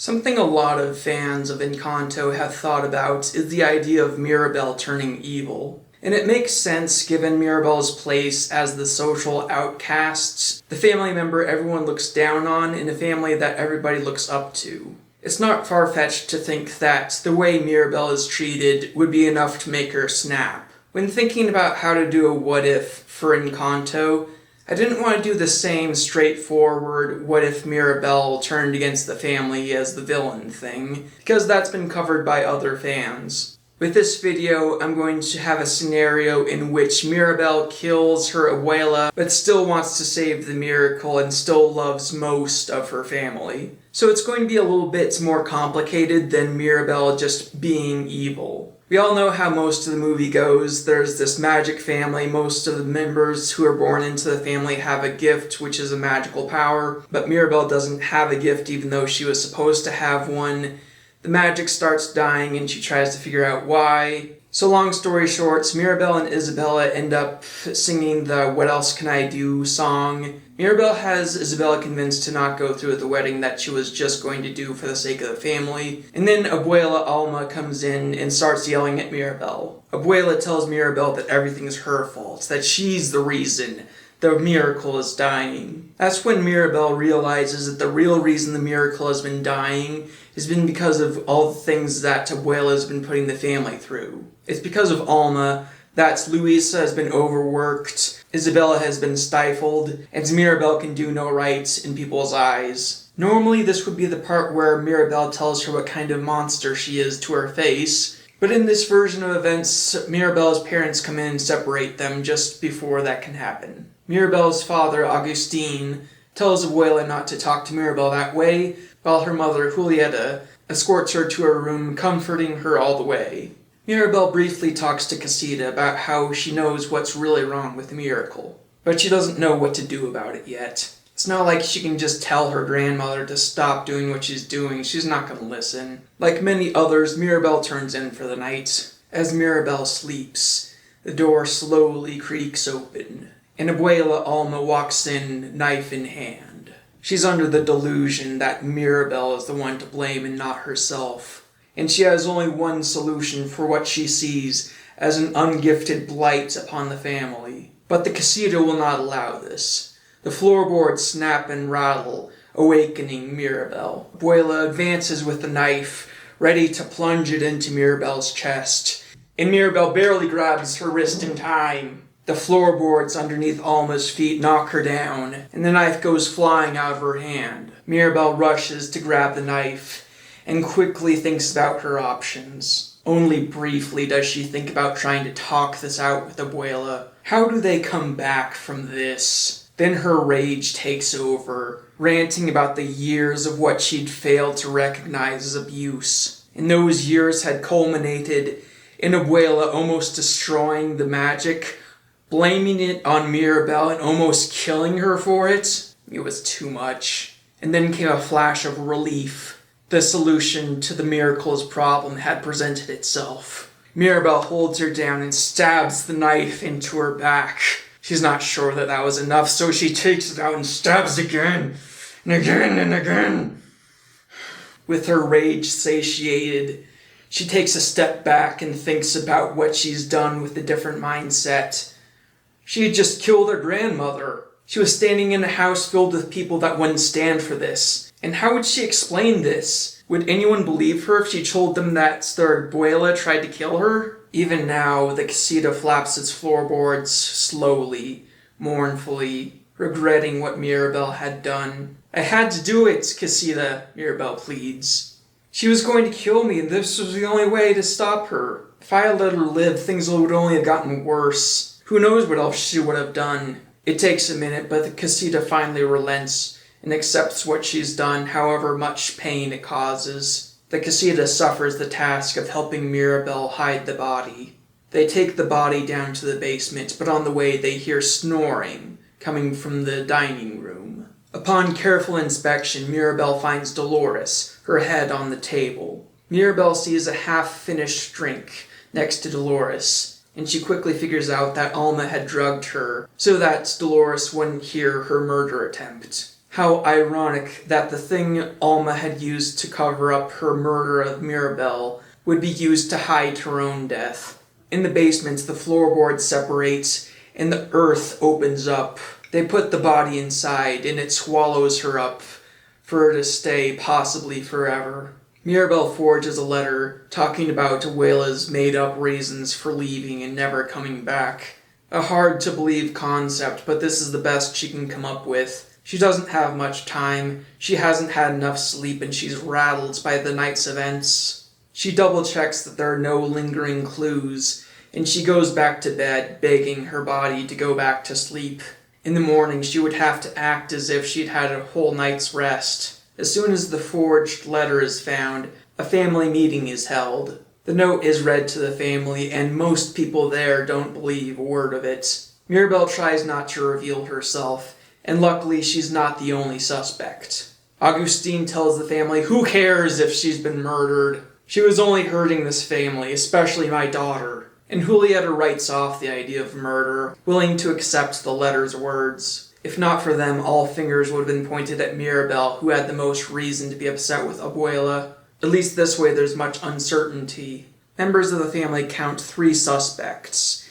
Something a lot of fans of Encanto have thought about is the idea of Mirabel turning evil. And it makes sense given Mirabel's place as the social outcast, the family member everyone looks down on in a family that everybody looks up to. It's not far-fetched to think that the way Mirabel is treated would be enough to make her snap. When thinking about how to do a what-if for Encanto, I didn't want to do the same straightforward what if Mirabel turned against the family as the villain thing, because that's been covered by other fans. With this video, I'm going to have a scenario in which Mirabel kills her abuela, but still wants to save the miracle and still loves most of her family. So it's going to be a little bit more complicated than Mirabel just being evil. We all know how most of the movie goes. There's this magic family. Most of the members who are born into the family have a gift, which is a magical power. But Mirabel doesn't have a gift, even though she was supposed to have one. The magic starts dying, and she tries to figure out why. So long story short, Mirabel and Isabella end up singing the What Else Can I Do song. Mirabel has Isabella convinced to not go through with the wedding that she was just going to do for the sake of the family. And then Abuela Alma comes in and starts yelling at Mirabel. Abuela tells Mirabel that everything is her fault, that she's the reason the miracle is dying. That's when Mirabel realizes that the real reason the miracle has been dying has been because of all the things that Abuela has been putting the family through. It's because of Alma that Luisa has been overworked, Isabella has been stifled, and Mirabel can do no right in people's eyes. Normally this would be the part where Mirabel tells her what kind of monster she is to her face, but in this version of events, Mirabel's parents come in and separate them just before that can happen. Mirabel's father, Agustin, tells Abuela not to talk to Mirabel that way, while her mother, Julieta, escorts her to her room, comforting her all the way. Mirabel briefly talks to Casita about how she knows what's really wrong with the miracle, but she doesn't know what to do about it yet. It's not like she can just tell her grandmother to stop doing what she's doing. She's not going to listen. Like many others, Mirabel turns in for the night. As Mirabel sleeps, the door slowly creaks open, and Abuela Alma walks in, knife in hand. She's under the delusion that Mirabel is the one to blame and not herself, and she has only one solution for what she sees as an ungifted blight upon the family. But the Casita will not allow this. The floorboards snap and rattle, awakening Mirabel. Abuela advances with the knife, ready to plunge it into Mirabel's chest, and Mirabel barely grabs her wrist in time. The floorboards underneath Alma's feet knock her down, and the knife goes flying out of her hand. Mirabel rushes to grab the knife, and quickly thinks about her options. Only briefly does she think about trying to talk this out with Abuela. How do they come back from this? Then her rage takes over, ranting about the years of what she'd failed to recognize as abuse. And those years had culminated in Abuela almost destroying the magic, blaming it on Mirabel and almost killing her for it. It was too much. And then came a flash of relief. The solution to the miracle's problem had presented itself. Mirabel holds her down and stabs the knife into her back. She's not sure that that was enough, so she takes it out and stabs again, and again, and again. With her rage satiated, she takes a step back and thinks about what she's done with a different mindset. She had just killed her grandmother. She was standing in a house filled with people that wouldn't stand for this. And how would she explain this? Would anyone believe her if she told them that their abuela tried to kill her? Even now, the Casita flaps its floorboards slowly, mournfully, regretting what Mirabel had done. I had to do it, Casita, Mirabel pleads. She was going to kill me, and this was the only way to stop her. If I had let her live, things would only have gotten worse. Who knows what else she would have done? It takes a minute, but the Casita finally relents and accepts what she's done, however much pain it causes. The Casita suffers the task of helping Mirabel hide the body. They take the body down to the basement, but on the way they hear snoring coming from the dining room. Upon careful inspection, Mirabel finds Dolores, her head on the table. Mirabel sees a half-finished drink next to Dolores, and she quickly figures out that Alma had drugged her so that Dolores wouldn't hear her murder attempt. How ironic that the thing Alma had used to cover up her murder of Mirabel would be used to hide her own death. In the basement, the floorboard separates and the earth opens up. They put the body inside and it swallows her up for her to stay, possibly forever. Mirabel forges a letter talking about Abuela's made-up reasons for leaving and never coming back. A hard-to-believe concept, but this is the best she can come up with. She doesn't have much time, she hasn't had enough sleep, and she's rattled by the night's events. She double-checks that there are no lingering clues, and she goes back to bed, begging her body to go back to sleep. In the morning, she would have to act as if she'd had a whole night's rest. As soon as the forged letter is found, a family meeting is held. The note is read to the family, and most people there don't believe a word of it. Mirabel tries not to reveal herself, and luckily she's not the only suspect. Augustine tells the family, who cares if she's been murdered? She was only hurting this family, especially my daughter. And Julieta writes off the idea of murder, willing to accept the letter's words. If not for them, all fingers would have been pointed at Mirabel, who had the most reason to be upset with Abuela. At least this way there's much uncertainty. Members of the family count 3 suspects,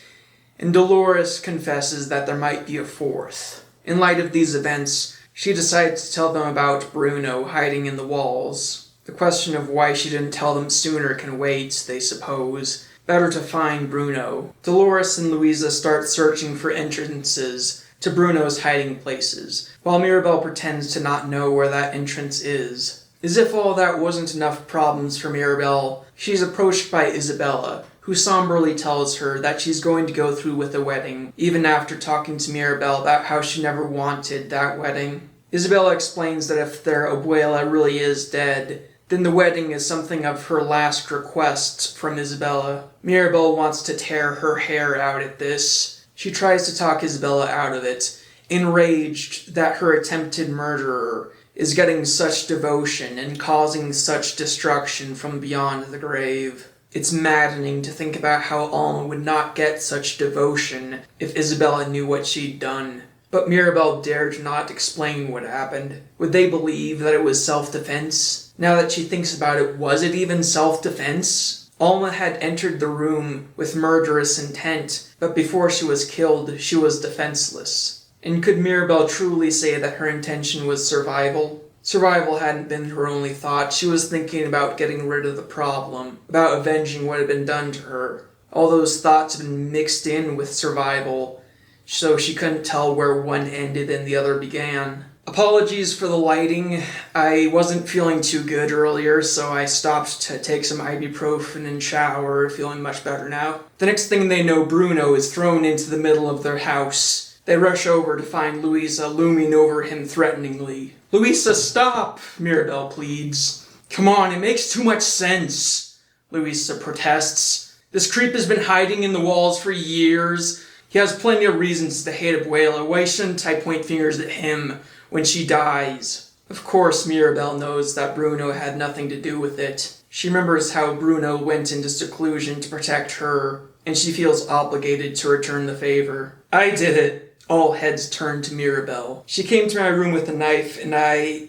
and Dolores confesses that there might be a 4th. In light of these events, she decides to tell them about Bruno hiding in the walls. The question of why she didn't tell them sooner can wait, they suppose. Better to find Bruno. Dolores and Luisa start searching for entrances to Bruno's hiding places, while Mirabel pretends to not know where that entrance is. As if all that wasn't enough problems for Mirabel, she's approached by Isabella, who somberly tells her that she's going to go through with the wedding, even after talking to Mirabel about how she never wanted that wedding. Isabella explains that if their Abuela really is dead, then the wedding is something of her last request from Isabella. Mirabel wants to tear her hair out at this. She tries to talk Isabella out of it, enraged that her attempted murderer is getting such devotion and causing such destruction from beyond the grave. It's maddening to think about how Alma would not get such devotion if Isabella knew what she'd done. But Mirabel dared not explain what happened. Would they believe that it was self-defense? Now that she thinks about it, was it even self-defense? Alma had entered the room with murderous intent, but before she was killed, she was defenseless. And could Mirabel truly say that her intention was survival? Survival hadn't been her only thought. She was thinking about getting rid of the problem, about avenging what had been done to her. All those thoughts had been mixed in with survival, so she couldn't tell where one ended and the other began. Apologies for the lighting. I wasn't feeling too good earlier, so I stopped to take some ibuprofen and shower, feeling much better now. The next thing they know, Bruno is thrown into the middle of their house. They rush over to find Luisa looming over him threateningly. Luisa, stop! Mirabel pleads. Come on, it makes too much sense, Luisa protests. This creep has been hiding in the walls for years. He has plenty of reasons to hate Abuela. Why shouldn't I point fingers at him when she dies? Of course, Mirabel knows that Bruno had nothing to do with it. She remembers how Bruno went into seclusion to protect her, and she feels obligated to return the favor. I did it. All heads turned to Mirabel. She came to my room with a knife, and I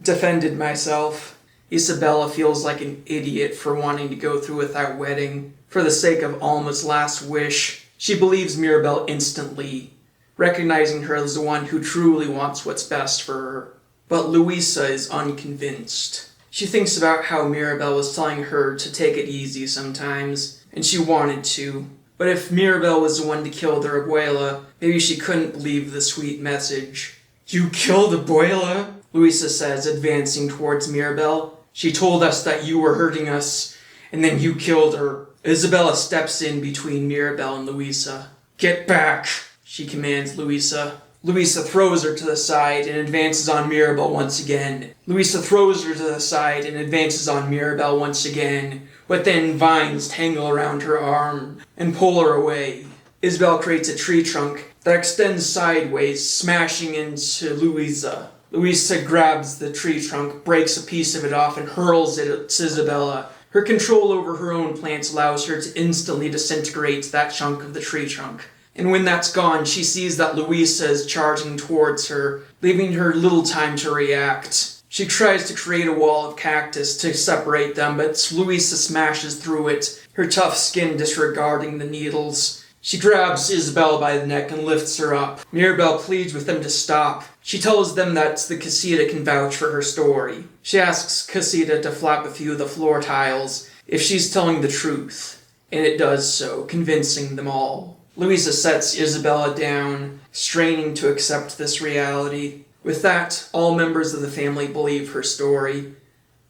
defended myself. Isabella feels like an idiot for wanting to go through with that wedding. For the sake of Alma's last wish, she believes Mirabel instantly, recognizing her as the one who truly wants what's best for her. But Luisa is unconvinced. She thinks about how Mirabel was telling her to take it easy sometimes, and she wanted to. But if Mirabel was the one to kill their Abuela, maybe she couldn't believe the sweet message. You killed Abuela? Luisa says, advancing towards Mirabel. She told us that you were hurting us, and then you killed her. Isabella steps in between Mirabel and Luisa. Get back, she commands Luisa. Luisa throws her to the side and advances on Mirabel once again. Luisa throws her to the side and advances on Mirabel once again. But then vines tangle around her arm and pull her away. Isabel creates a tree trunk that extends sideways, smashing into Luisa. Luisa grabs the tree trunk, breaks a piece of it off, and hurls it at Isabella. Her control over her own plants allows her to instantly disintegrate that chunk of the tree trunk. And when that's gone, she sees that Luisa is charging towards her, leaving her little time to react. She tries to create a wall of cactus to separate them, but Louisa smashes through it, her tough skin disregarding the needles. She grabs Isabel by the neck and lifts her up. Mirabel pleads with them to stop. She tells them that the casita can vouch for her story. She asks Casita to flap a few of the floor tiles if she's telling the truth, and it does so, convincing them all. Louisa sets Isabella down, straining to accept this reality. With that, all members of the family believe her story,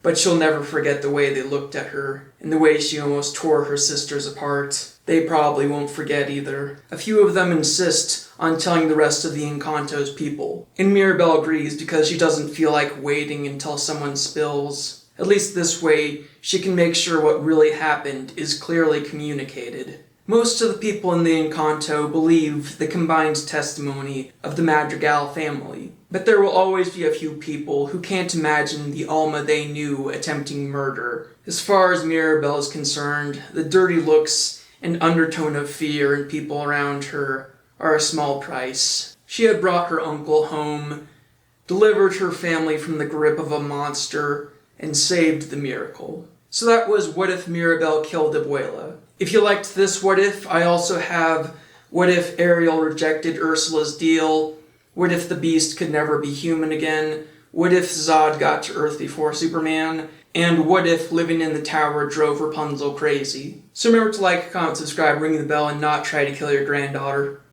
but she'll never forget the way they looked at her, and the way she almost tore her sisters apart. They probably won't forget either. A few of them insist on telling the rest of the Encanto's people, and Mirabel agrees because she doesn't feel like waiting until someone spills. At least this way, she can make sure what really happened is clearly communicated. Most of the people in the Encanto believe the combined testimony of the Madrigal family, but there will always be a few people who can't imagine the Alma they knew attempting murder. As far as Mirabel is concerned, the dirty looks and undertone of fear in people around her are a small price. She had brought her uncle home, delivered her family from the grip of a monster, and saved the miracle. So that was What If Mirabel Killed Abuela. If you liked this What If, I also have What If Ariel Rejected Ursula's Deal, What If the Beast Could Never Be Human Again, What If Zod Got to Earth Before Superman, and What If Living in the Tower Drove Rapunzel Crazy. So remember to like, comment, subscribe, ring the bell, and not try to kill your granddaughter.